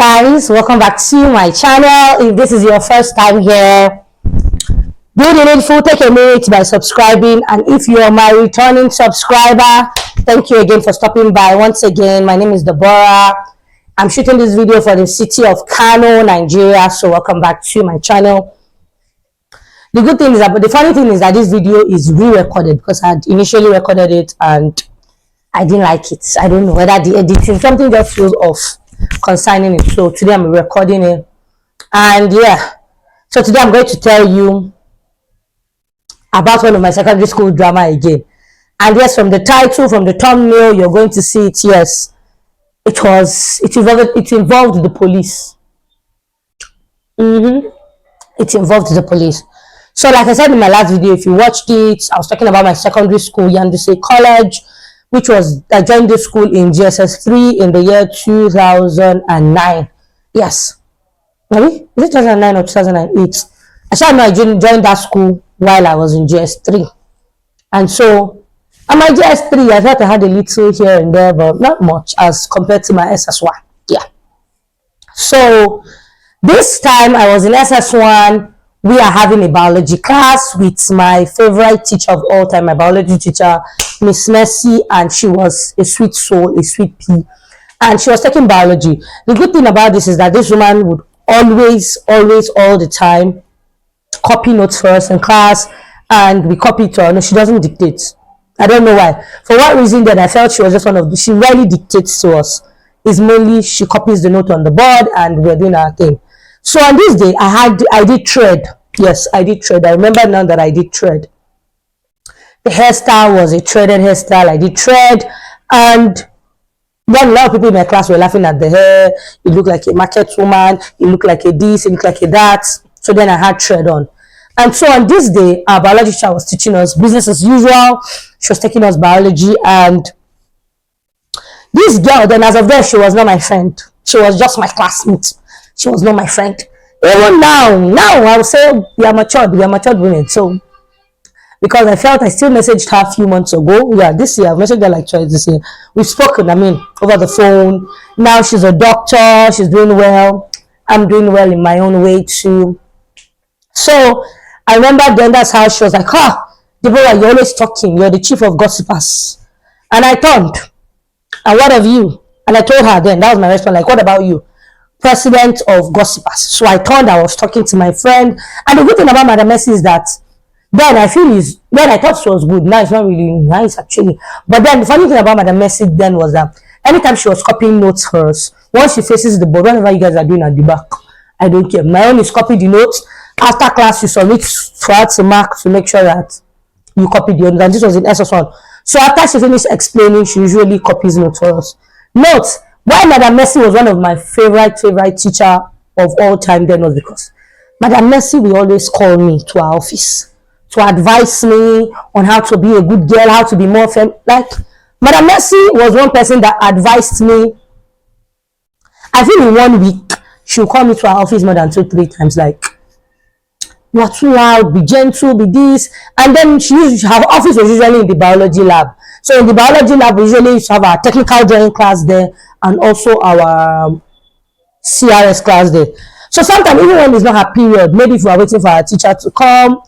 guys, welcome back to my channel. If this is your first time here, do the needful, take a minute by subscribing, and if you are my returning subscriber, thank you again for stopping by. Once again, my name is Deborah. I'm shooting this video for the city of Kano, Nigeria, so welcome back to my channel. The good thing is that, but the funny thing is that this video is re-recorded because I had initially recorded it and I didn't like it. I don't know whether the editing, something just feels off concerning it. So today I'm recording it, and yeah, so today I'm going to tell you about one of my secondary school drama again. And yes, from the title, from the thumbnail, you're going to see it. Yes, it involved the police. It involved the police. So like I said in my last video, if you watched it, I was talking about my secondary school, Yanduse College, which was, I joined this school in GSS3 in the year 2009. Yes. Maybe? Is it 2009 or 2008? I know I joined that school while I was in GS3. And so, at my GS3, I thought I had a little here and there, but not much as compared to my SS1. Yeah. So, this time I was in SS1. We are having a biology class with my favorite teacher of all time, my biology teacher, Miss Mercy, and she was a sweet soul, a sweet pea, and she was taking biology. The good thing about this is that this woman would always, all the time, copy notes for us in class, and we copy to her. No, she doesn't dictate. I don't know why. For what reason then I felt she was just one of the, she rarely dictates to us. It's mainly she copies the note on the board and we're doing our thing. So on this day, I did thread. Yes, I did thread. I remember now that I did thread. The hairstyle was a threaded hairstyle. I did thread, and then a lot of people in my class were laughing at the hair. You look like a market woman. You look like a this. You look like a that. So then I had thread on. And so on this day, our biology teacher was teaching us business as usual. She was taking us biology, and this girl, then as of then, she was not my friend. She was just my classmate. She was not my friend. Even now I would say we are matured women. So because I felt I still messaged her a few months ago. Yeah, this year I've messaged her like twice this year. We've spoken, over the phone. Now she's a doctor, she's doing well. I'm doing well in my own way too. So I remember then that's how she was like, Deborah, you're always talking, you're the chief of gossipers. And I turned, and what of you? And I told her then, that was my response, like, what about you? President of gossipers. So I turned, I was talking to my friend, and the good thing about Madam Mercy is that then I thought she was good. Now it's not really nice actually. But then the funny thing about Madam Mercy then was that anytime she was copying notes for us, once she faces the board, whatever you guys are doing at the back, I don't care. My own is copy the notes. After class, you submit for her to mark to make sure that you copy the notes. And this was in SS1. So after she finished explaining, she usually copies notes for us. Notes. Why Madam Mercy was one of my favorite teacher of all time then was because Madam Mercy will always call me to her office to advise me on how to be a good girl, how to be more like Madam Mercy was one person that advised me. I think in 1 week she'll call me to her office more than 2-3 times, like, you are too loud, be gentle, be this. And then her office was usually in the biology lab. So in the biology lab, we usually used to have our technical drawing class there and also our CRS class there. So sometimes, even when it's not her period, maybe if we are waiting for our teacher to come,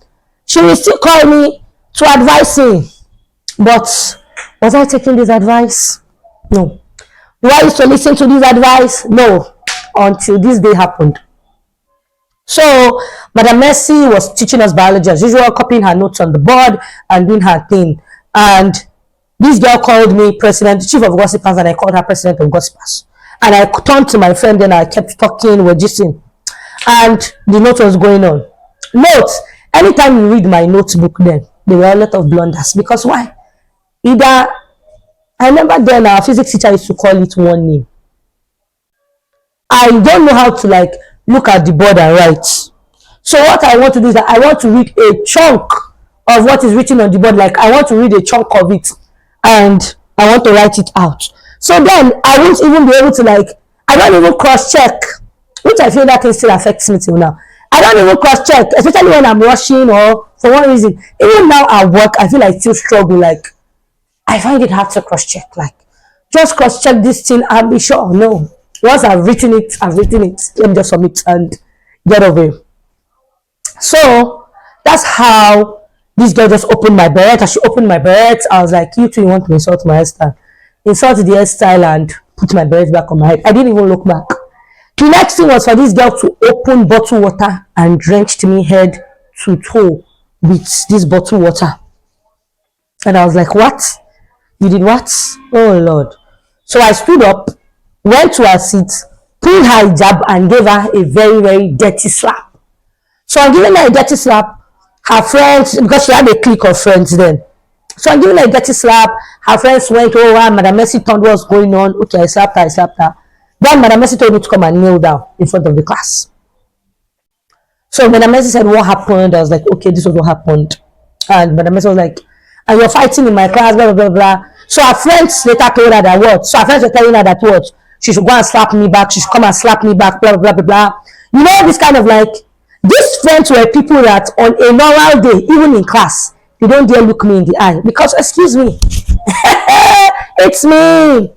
she will still call me to advise me. But was I taking this advice? No. Do I used to listen to this advice? No. Until this day happened. So Madam Mercy was teaching us biology as usual, copying her notes on the board and doing her thing. And this girl called me president, chief of gossipers, and I called her president of gossipers. And I turned to my friend and I kept talking, we're gisting. And the note was going on. Notes. Anytime you read my notebook then, there were a lot of blunders. Because why? I remember then our physics teacher used to call it one name. I don't know how to look at the board and write. So what I want to do is that I want to read a chunk of what is written on the board. Like I want to read a chunk of it and I want to write it out. So then I won't even be able to I don't even cross-check, which I feel that can still affects me till now. I don't even cross-check, especially when I'm rushing or for one reason. Even now at work, I feel I still struggle. I find it hard to cross-check. Just cross-check this thing and be sure. No. Once I've written it, let me just submit and get away. So that's how this girl just opened my beret. As she opened my beret, I was like, you two, you want to insult my hairstyle? Insult the hairstyle and put my beret back on my head. I didn't even look back. The next thing was for this girl to open bottled water and drenched me head to toe with this bottled water. And I was like, what? You did what? Oh Lord. So I stood up, went to her seat, pulled her hijab and gave her a very, very dirty slap. So I'm giving her a dirty slap. Her friends, because she had a clique of friends then. So I'm giving her a dirty slap. Her friends went, oh, wow, Madam Mercy told what's going on. Okay, I slapped her. Then Madam Mercy told me to come and kneel down in front of the class. So Madam Mercy said, what happened? I was like, okay, this was what happened. And Madam Mercy was like, and you're fighting in my class, blah, blah, blah, blah. So her friends later told her that what? So her friends were telling her that what? She should go and slap me back. She should come and slap me back, blah, blah, blah, blah. You know, this kind of like, these friends were people that on a normal day, even in class, they don't dare look me in the eye. Because, excuse me, it's me.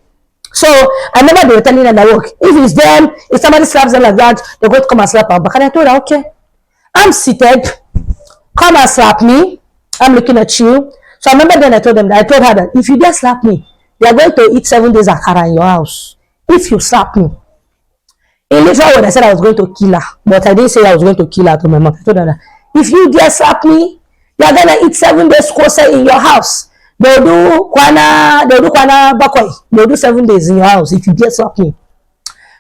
So I remember they were telling her that, look, if it's them, if somebody slaps them like that, they're going to come and slap her back. And I told her, okay, I'm seated. Come and slap me. I'm looking at you. So I remember then I told her that if you dare slap me, they are going to eat 7 days akara in your house. If you slap me. In literal word, I said I was going to kill her. But I didn't say I was going to kill her to my mom. I told her that if you dare slap me, you are going to eat 7 days kose in your house. They'll do kwana bakwai. They'll do 7 days in your house if you dare slap me.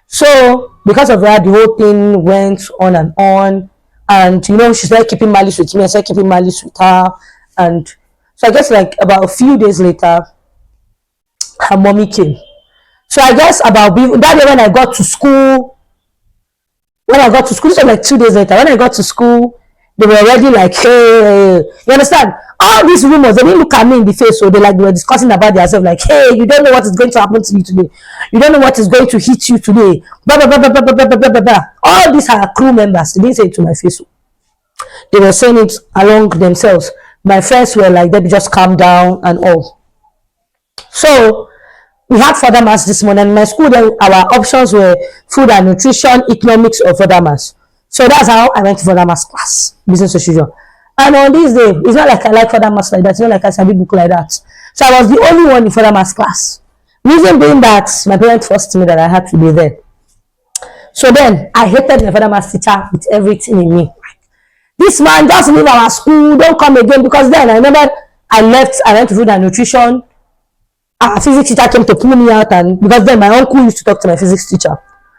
So because of that, the whole thing went on and on. And you know, she started keeping malice with me. I started keeping malice with her. And so I guess like about a few days later, her mommy came. So I guess about that day when I got to school, this was like 2 days later. When I got to school, they were already like, hey, you understand? All these rumors, they didn't look at me in the face, so they were discussing about themselves, like, hey, you don't know what is going to happen to you today. You don't know what is going to hit you today. Blah, blah, blah, blah, blah, blah, blah, blah, blah. All these are crew members. They didn't say it to my face. They were saying it along themselves. My friends were like, Debbie, just calm down and all. So we had further mass this morning. In my school, then our options were food and nutrition, economics, or further mass. So that's how I went to further mass class, business as usual. And on this day, it's not like I like further mass like that. It's not like I study book like that. So I was the only one in further mass class. Reason being that my parents forced me that I had to be there. So then I hated my further mass teacher with everything in me. This man just leave our school, don't come again. Because then I remember I left, I went to food and nutrition. Our physics teacher came to pull me out, and because then my uncle used to talk to my physics teacher.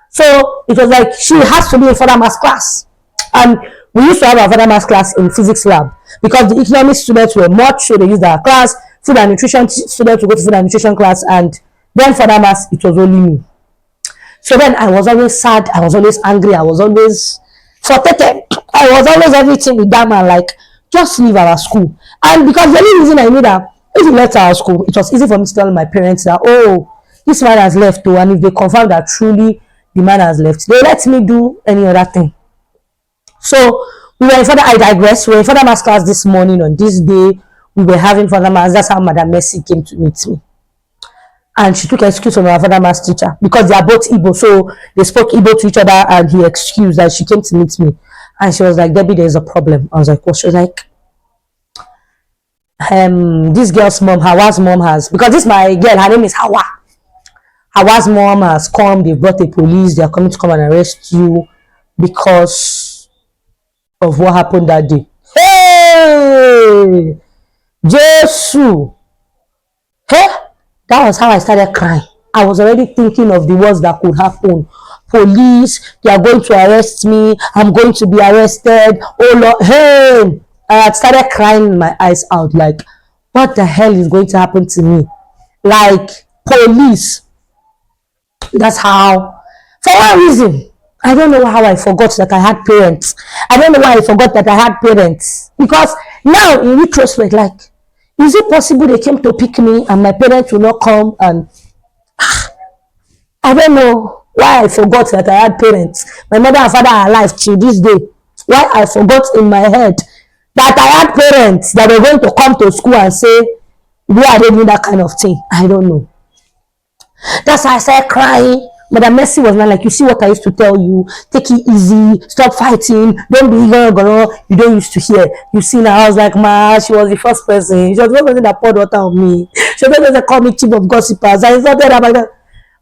So it was like she has to be in further mass class. And we used to have our further mass class in physics lab because the economics students were much, so they used our class. Food and nutrition students would go to food and nutrition class, and then further mass, it was only me. So then I was always sad, I was always angry, I was always frustrated. I was always everything with that man, like, just leave our school. And because the only reason I knew that if he left our school, it was easy for me to tell my parents that, oh, this man has left too. And if they confirm that truly the man has left, they let me do any other thing. So we were in further, I digress, we were in further mass class this morning. On this day, we were having further mass. That's how Madam Mercy came to meet me. And she took excuse from our further mass teacher because they are both Igbo. So they spoke Igbo to each other, and he excused that she came to meet me. And she was like, Debbie, there's a problem. I was like, what? She was like, this girl's mom, Hawa's mom has, because this my girl, her name is Hawa. Hawa's mom has come, they brought the police, they are coming to come and arrest you because of what happened that day. Hey! Jesus! Hey! That was how I started crying. I was already thinking of the worst that could happen. Police, they are going to arrest me. I'm going to be arrested. Oh Lord, hey! I had started crying my eyes out, like, what the hell is going to happen to me? Like, police. That's how, for one reason, I don't know how I forgot that I had parents. I don't know why I forgot that I had parents. Because now, in retrospect, like, is it possible they came to pick me and my parents will not come? And I don't know why I forgot that I had parents. My mother and father are alive till this day. Why I forgot in my head that I had parents that were going to come to school and say, why are they doing that kind of thing? I don't know. That's why I started crying. Madam Mercy was not like, you see what I used to tell you, take it easy, stop fighting, don't be gonna, you don't used to hear. You see now, I was like, ma, she was the first person. She was the first person that poured water on me. She was the first person that called me chief of gossipers. I insulted her like that.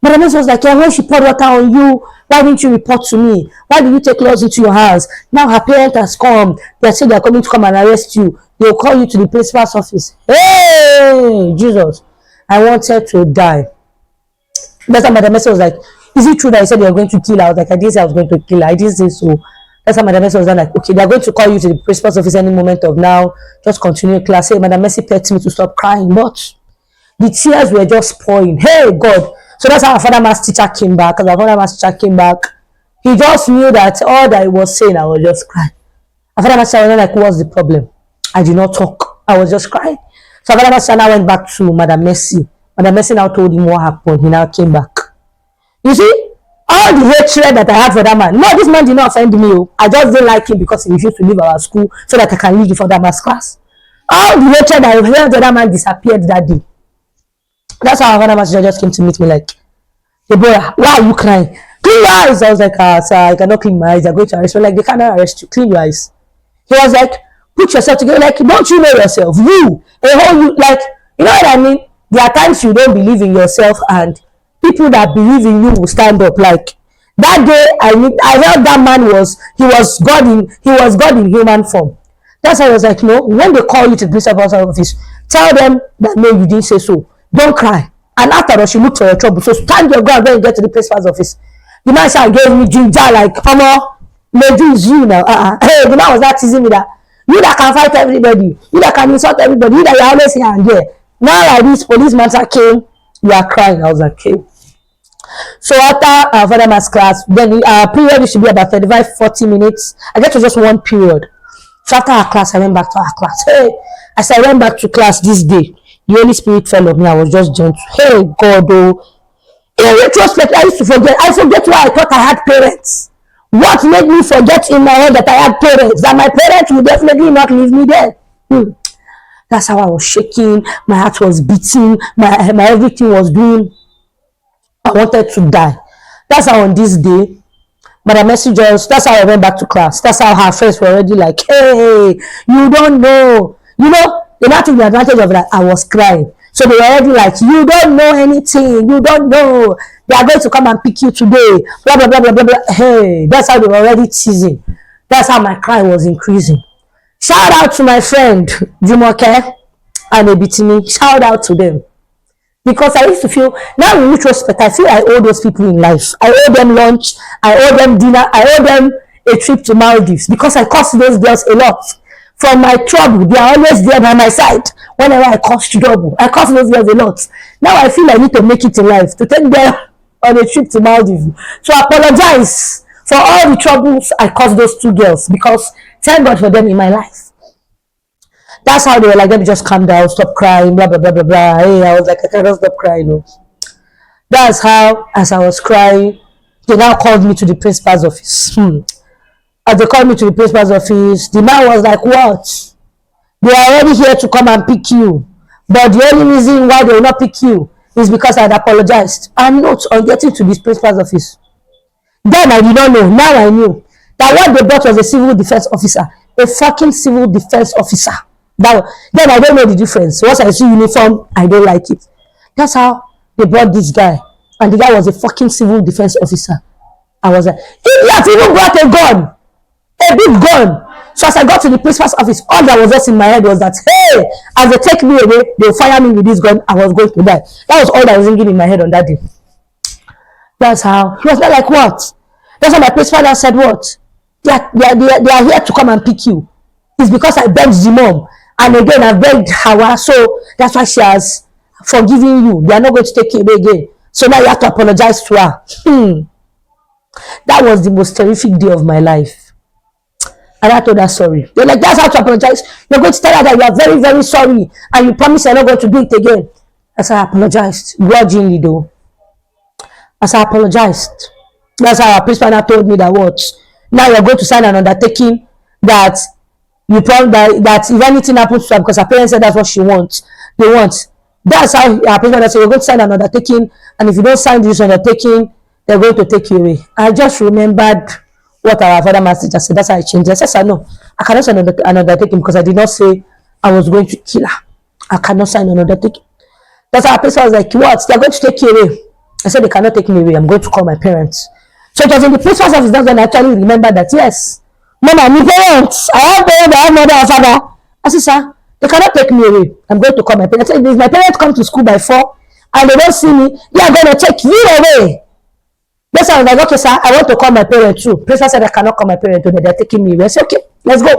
Madam Mercy was like, yeah, when she poured water on you, why didn't you report to me? Why did you take laws into your hands? Now her parent has come. They said they're coming to come and arrest you. They'll call you to the principal's office. Hey, Jesus. I wanted to die. That's why Madam Mercy was like, is it true that you said you were going to kill her? I was like, I didn't say I was going to kill her. I didn't say so. That's why Madam Mercy was like, okay, they're going to call you to the principal's office any moment of now. Just continue class. Hey, Madam Mercy begged me to stop crying. But the tears were just pouring. Hey, God. So that's how our father maths teacher came back. Because our father maths teacher came back, he just knew that all that he was saying, I was just crying. Our father maths teacher was like, what's the problem? I did not talk. I was just crying. So our father maths teacher now went back to Madam Mercy. Madam Mercy now told him what happened. He now came back. You see, all the hatred that I had for that man. No, this man did not offend me. I just didn't like him because he refused to leave our school so that I can leave for that man's class. All the hatred that I had for that man disappeared that day. That's how our father maths teacher just came to meet me like, hey boy, why are you crying? Clean your eyes. I was like, sir, I cannot clean my eyes. They're going to arrest me. Like, they cannot arrest you. Clean your eyes. He was like, put yourself together. Like, don't you know yourself? You, a whole you, like, you know what I mean? There are times you don't believe in yourself and people that believe in you will stand up. Like that day, I heard that man was God in human form. That's why I was like, no, when they call you to the principal's office, tell them that no, you didn't say so. Don't cry. And after that, she looked for your trouble. So stand your ground when you get to the principal's office. The man said, gave me ginger like, come on, lady is you now. Hey, the man was not teasing me that you that can fight everybody, you that can insult everybody, you that you're always here and there. Now like this policeman came, you are crying. I was like, okay. So after our father maths class, then our period should be about 35-40 minutes. I guess it was just one period. So after our class, I went back to our class. Hey, as I went back to class this day, the Holy Spirit fell on me. I was just gentle. Hey, God, oh. In retrospect, I used to forget. I forget why I thought I had parents. What made me forget in my head that I had parents? That my parents would definitely not leave me there. That's how I was shaking. My heart was beating. My everything was doing. I wanted to die. That's how on this day, Madam Mercy just, that's how I went back to class. That's how her friends were already like, hey, you don't know. You know, they not took the advantage of that. I was crying. So they were already like, you don't know anything. You don't know. They are going to come and pick you today. Blah, blah, blah, blah, blah, blah. Hey, that's how they were already teasing. That's how my cry was increasing. Shout out to my friend, Jumoke and Ebitini. Shout out to them. Because I used to feel, now in retrospect, I feel I owe those people in life. I owe them lunch. I owe them dinner. I owe them a trip to Maldives. Because I cost those girls a lot. From my trouble, they are always there by my side. Whenever I cost trouble, I cost those girls a lot. Now I feel I need to make it in life. To take them on a trip to Maldives. So I apologize for all the troubles I caused those two girls. Because thank God for them in my life. That's how they were like, let me just calm down, stop crying, blah, blah, blah, blah, blah. Hey, I was like, I cannot stop crying. No. That's how, as I was crying, they now called me to the principal's office. As they called me to the principal's office, the man was like, what? They are already here to come and pick you. But the only reason why they will not pick you is because I had apologized. And not on getting to this principal's office. Then I did not know. Now I knew that what they brought was a civil defense officer. A fucking civil defense officer. Then I don't know the difference. Once I see uniform, I don't like it. That's how they brought this guy. And the guy was a fucking civil defense officer. I was like, he even brought a gun. A big gun. So as I got to the principal's office, all that was just in my head was that, hey, as they take me away, they'll fire me with this gun. I was going to die. That was all that was thinking in my head on that day. That's how. He was not like, what? That's how my principal said, what? They are here to come and pick you. It's because I begged the mom. And again, I begged Hawa, so that's why she has forgiven you. They are not going to take you away again. So now you have to apologize to her. That was the most terrific day of my life. And I told her sorry. They're like, that's how to apologize. You're going to tell her that you are very, very sorry. And you promise you're not going to do it again. As I apologized. Grudgingly though. As I apologized. That's how our principal now told me that what? Now you're going to sign an undertaking that you promise that if anything happens to her, because her parents said that's what she wants, they want. That's how our principal said you're going to sign an undertaking, and if you don't sign this undertaking, they're going to take you away. I just remembered what our father master just said. That's how I changed. I said, sir, no, I cannot sign an undertaking because I did not say I was going to kill her. I cannot sign an undertaking. That's our person was like, what? They're going to take you away. I said, they cannot take me away. I'm going to call my parents. So it was in the principal's office. That's when I actually remember that, yes, Mama, my parents, I have parents, I have mother and father. I said, sir, they cannot take me away. I'm going to call my parents. I said, if my parents come to school by 4 and they don't see me, they are going to take you away. Yes, I was like, okay, sir, I want to call my parents too. Principal said I cannot call my parents today. They're taking me away. I said, okay, let's go.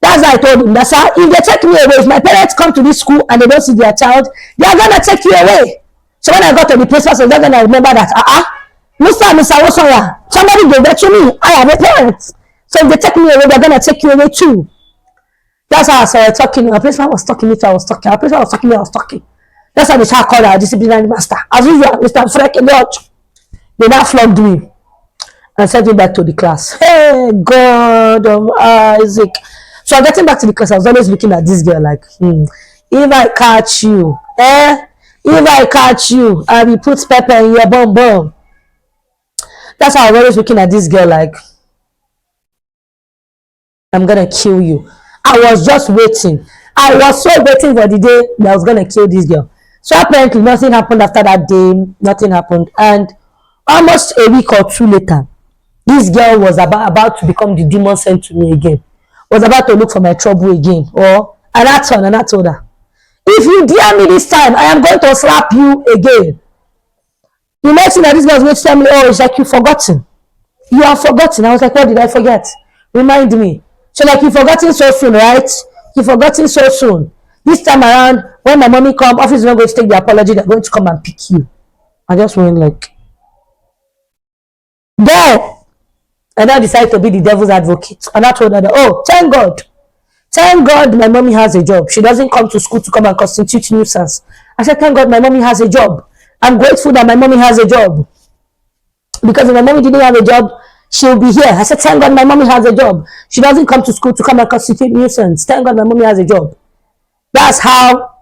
That's why I told him that, sir, if they take me away, if my parents come to this school and they don't see their child, they are going to take you away. So when I got to the principal, so then I remember that, Mr. Wosoya, somebody gave that to me. I have a parent. So if they take me away, they're going to take you away too. That's how I started talking. Our principal was talking, me too, I was talking. Our principal was talking, me, I was talking. That's how the child called our disciplinary master. As usual, Mr. Frank Lodge. They now flogged me and sent me back to the class. Hey, God of Isaac. So I'm getting back to the class. I was always looking at this girl like, if I catch you, if I catch you, I will put pepper in your bum bum. That's how I was always looking at this girl like, I'm gonna kill you. I was just waiting. I was so waiting for the day that I was gonna kill this girl. So apparently nothing happened after that day. Nothing happened. And almost a week or two later, this girl was about to become the demon sent to me again. Was about to look for my trouble again. And I told her, if you dare me this time, I am going to slap you again. The next thing that this girl was going to tell me, it's like, you've forgotten. You have forgotten. I was like, what did I forget? Remind me. So like, you've forgotten so soon, right? You've forgotten so soon. This time around, when my mommy come, office is not going to take the apology. They're going to come and pick you. I just went like, there. And I decided to be the devil's advocate. And I told her that, thank God. Thank God my mommy has a job. She doesn't come to school to come and constitute nuisance. I said, thank God my mommy has a job. I'm grateful that my mommy has a job. Because if my mommy didn't have a job, she'll be here. I said, thank God my mommy has a job. She doesn't come to school to come and constitute nuisance. Thank God my mommy has a job. That's how.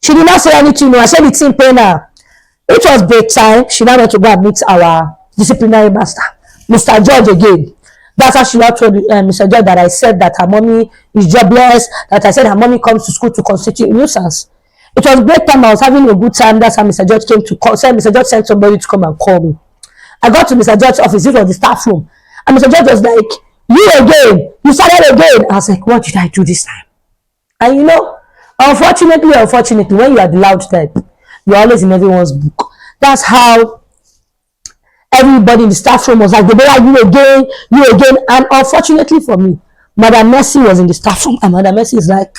She did not say anything. I said it's in pain now. It was break time. She now went to go and meet our disciplinary master, Mr. George again. That's how she now told Mr. George that I said that her mommy is jobless, that I said her mommy comes to school to constitute nuisance. It was break time. I was having a good time. That's how Mr. George came to call. Mr. George sent somebody to come and call me. I got to Mr. George's office. This was the staff room. And Mr. George was like, you again. You started again. I was like, what did I do this time? And you know, unfortunately, when you are the loud type, you're always in everyone's book. That's how everybody in the staff room was like, you again. And unfortunately for me, Madam Mercy was in the staff room. And Madam Mercy is like,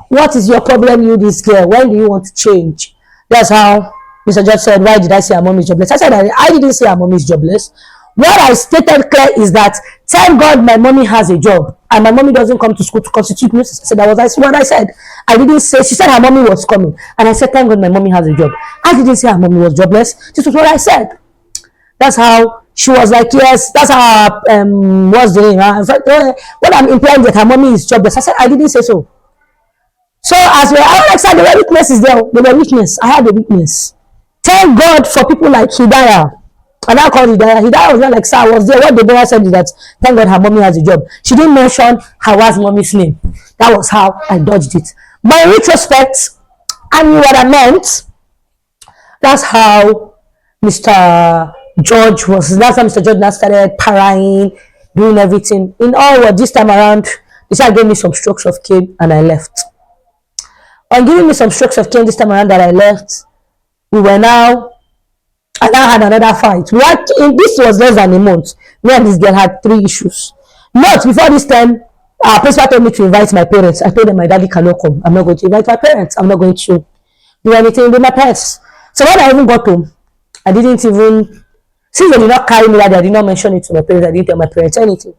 what is your problem, you this girl? When do you want to change? That's how Mr. George said, why did I say her mom is jobless? I said, I didn't say her mom is jobless. What I stated clear is that, thank God my mommy has a job and my mommy doesn't come to school to constitute nuisance. I said, that was what I said. I didn't say, she said her mommy was coming. And I said, thank God my mommy has a job. I didn't say her mommy was jobless. This was what I said. That's how she was like, yes, that's how, what's the name? What I'm implying that her mommy is jobless. I said, I didn't say so. So as we all like said, there were weaknesses there. There were weakness. I had a weakness. Thank God for people like Hidayah. And I called Hidayah. Hidayah was not like, sir, I was there. What the boy said is that, thank God her mommy has a job. She didn't mention her wife's mommy's name. That was how I dodged it. But in retrospect, I knew what I meant. That's how Mr. George was. That's how Mr. George now started parrying, doing everything. In all, this time around, they started giving me some strokes of cane and I left. On giving me some strokes of cane this time around that I left, we were now, and I had another fight. This was less than a month. Me and this girl had 3 issues. Not before this time, our principal told me to invite my parents. I told them my daddy cannot come. I'm not going to invite my parents. I'm not going to do anything with my parents. So when I even got home, I didn't even, since they did not carry me that day, I did not mention it to my parents. I didn't tell my parents anything.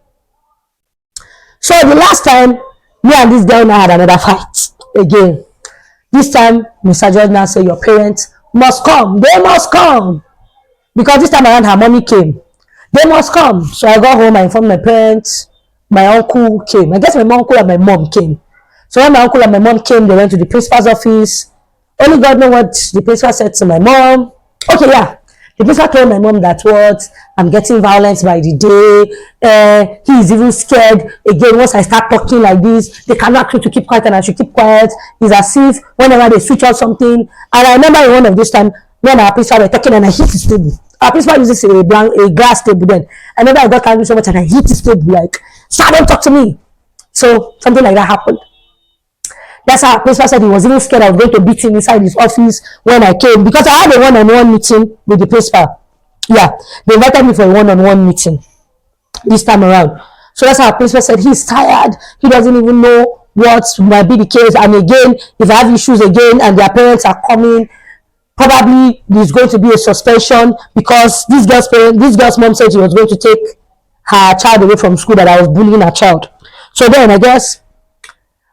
So the last time, me and this girl now had another fight again. This time, Mr. George now said, your parents must come. They must come. Because this time around, her mommy came. They must come. So I got home, I informed my parents. My uncle came. I guess my uncle and my mom came. So when my uncle and my mom came, they went to the principal's office. Only God knows what the principal said to my mom. Okay, yeah. The principal told my mom that what, I'm getting violence by the day. He is even scared. Again, once I start talking like this, they cannot ask me to keep quiet and I should keep quiet. It's as if whenever they switch on something. And I remember in one of this time when our principal were talking and I hit his table. Our principal uses a glass table then. I remember I got angry so much and I hit his table like, "Sir, don't talk to me." So something like that happened. That's how our principal said he was even scared I was going to beat him inside his office when I came, because I had a one-on-one meeting with the principal. Yeah, they invited me for a one-on-one meeting this time around. So that's how our principal said he's tired. He doesn't even know what might be the case. And again, if I have issues again and their parents are coming, probably there's going to be a suspension, because this girl's mom said she was going to take her child away from school, that I was bullying her child. So then I guess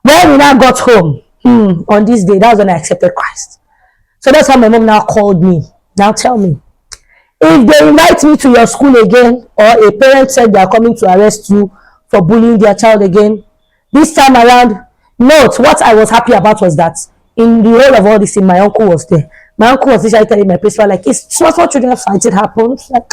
when we now got home, on this day, that was when I accepted Christ. So that's how my mom now called me. Now tell me, if they invite me to your school again, or a parent said they are coming to arrest you for bullying their child again, this time around, note, what I was happy about was that in the whole of all this thing, my uncle was there. My uncle was literally telling my principal, like, it's small children fight, it happens. Like,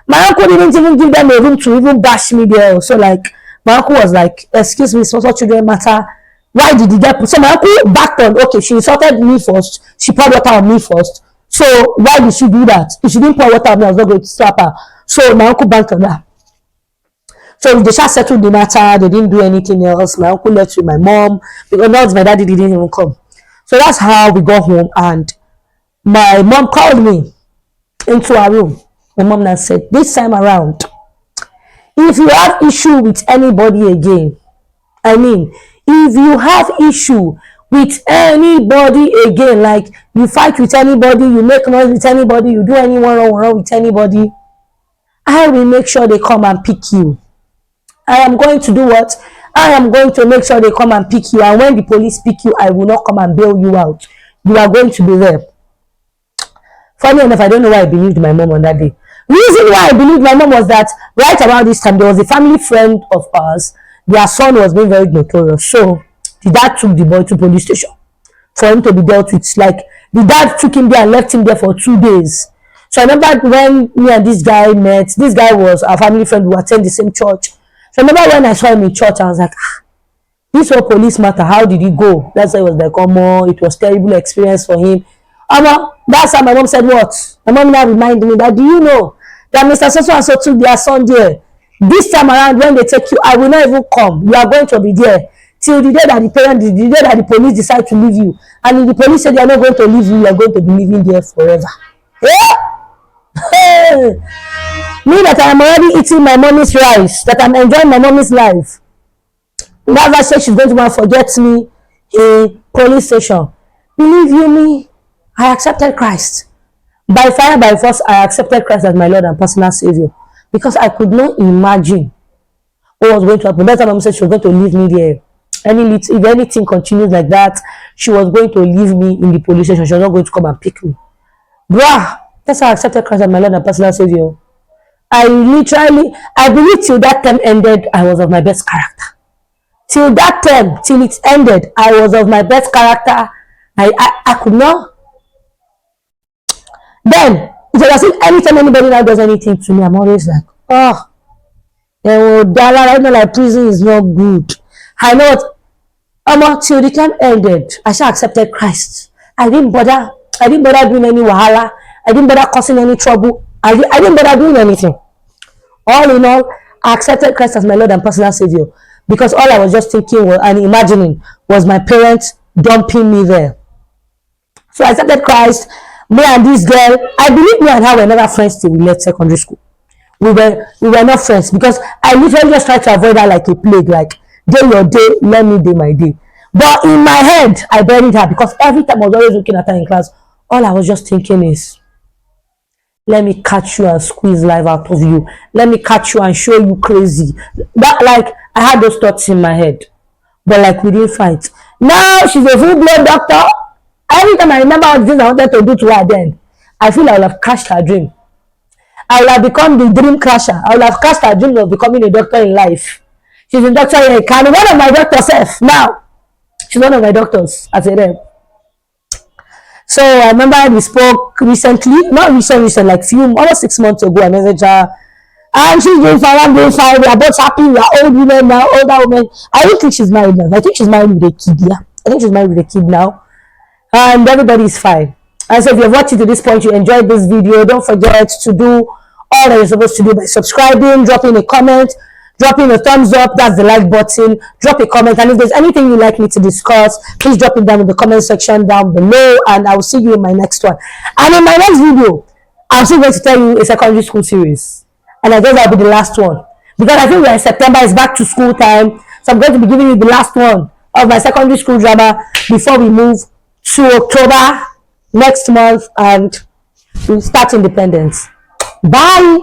my uncle didn't even give them a room to even bash me there. So like, my uncle was like, excuse me, small children matter. Why did he get put? So my uncle backed on, okay, she insulted me first. She poured water on me first. So why did she do that? If she didn't pour water on me, I was not going to slap her. So my uncle backed on that. So they just settled the matter. They didn't do anything else. My uncle left with my mom, because now my daddy didn't even come. So that's how we got home, and my mom called me into her room. My mom now said, this time around, if you have issue with anybody again, if you have issue with anybody again, like you fight with anybody, you make noise with anybody, you do anyone wrong with anybody, I will make sure they come and pick you. I am going to do what? I am going to make sure they come and pick you. And when the police pick you, I will not come and bail you out. You are going to be there. Funny enough, I don't know why I believed my mom on that day. Reason why I believed my mom was that right around this time, there was a family friend of ours. Their son was being very notorious. So the dad took the boy to police station for him to be dealt with. Like, the dad took him there and left him there for 2 days. So I remember when me and this guy met. This guy was our family friend who attended the same church. So I remember when I saw him in church, I was like, this whole police matter, how did he go? That's why it was like, it was terrible experience for him. That's how my mom said what? My mom now reminded me that, do you know that Mr. So and so took their son there? This time around, when they take you, I will not even come. You are going to be there till the day that the police decide to leave you. And if the police say they are not going to leave you, you are going to be living there forever. Yeah? Hey! Me that I am already eating my mommy's rice, that I'm enjoying my mommy's life. Never say she's going to forget me in police station. Believe you me, I accepted Christ. By fire, by force, I accepted Christ as my Lord and personal Savior. Because I could not imagine what was going to happen. That time mom said she was going to leave me there. If anything continues like that, she was going to leave me in the police station. She was not going to come and pick me. Bruh, that's how I accepted Christ as my Lord and personal Savior. I believe till that time ended, I was of my best character. Till it ended, I was of my best character. I could not. Then, it was as if anytime anybody now does anything to me, I'm always like, I know like prison is not good. I know what, till the time ended, I still accepted Christ. I didn't bother doing any wahala. I didn't bother causing any trouble. I didn't bother doing anything. All in all, I accepted Christ as my Lord and personal Savior, because all I was just thinking and imagining was my parents dumping me there. So I accepted Christ. Me and this girl, I believe me and her were never friends till we left secondary school. We were not friends, because I literally just tried to avoid her like a plague, like day your day, let me day my day. But in my head, I buried her, because every time I was always looking at her in class, all I was just thinking is, let me catch you and squeeze life out of you. Let me catch you and show you crazy. That, like, I had those thoughts in my head, but like we didn't fight. Now she's a full-blown doctor. Every time I remember all the things I wanted to do to her then, I feel I would have crashed her dream. I would have become the dream crasher. I would have crashed her dream of becoming a doctor in life. She's a doctor in Kano, one of my doctors now. She's one of my doctors as a rep. So I remember we spoke recently, not recent, like almost 6 months ago. I messaged her, and she's doing fine. I'm doing fine. We are both happy. We are old women now, older women. I don't think she's married now. I think she's married with a kid. Yeah, I think she's married with a kid now, and everybody is fine. And so if you've watched it to this point, you enjoyed this video, don't forget to do all that you're supposed to do by subscribing, dropping a comment, dropping a thumbs up, that's the like button, drop a comment, and if there's anything you'd like me to discuss, please drop it down in the comment section down below, and I will see you in my next one. And in my next video, I'm still going to tell you a secondary school series, and I guess that'll be the last one, because I think we're in September, it's back to school time, so I'm going to be giving you the last one of my secondary school drama before we move to October next month and we start independence. Bye.